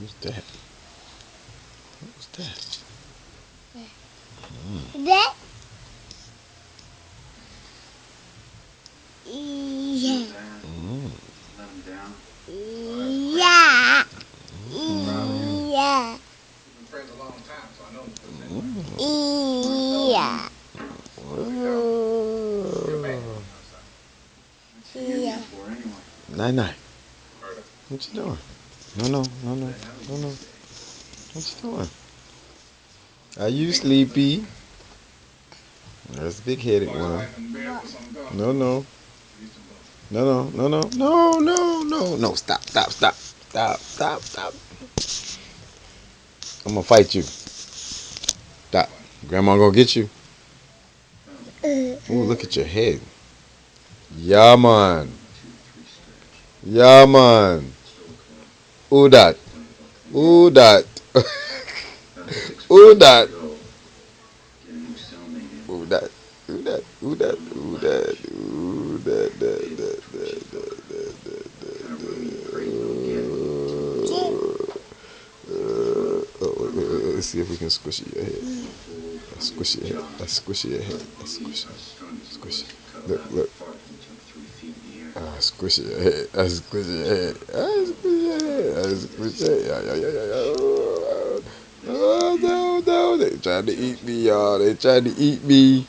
Who's that? Who's that? That? Yeah. Mm. Yeah. Yeah. Yeah. Yeah. Night night. What you doing? No, no, no, no, no, no. What you doing? Are you sleepy? There's a big headed one. No, no. No, no, no, no, no, no, no, no. Stop, stop, stop, stop, stop, stop. I'm gonna fight you. Stop. Grandma gonna get you. Ooh, look at your head. Yeah, man. Yeah, man. Who that? Who that? Who that? Who that? Who that? Who that? Who that? Who that? Let's see if we can squish your head. Squish your head. Let's squish your head. Let's squish it. Squish it. Look, look. Squish your head. Squish your head. Squish your head. Squish your head. Yeah, yeah, yeah, yeah. Oh, no, no. They trying to eat me, y'all. They trying to eat me.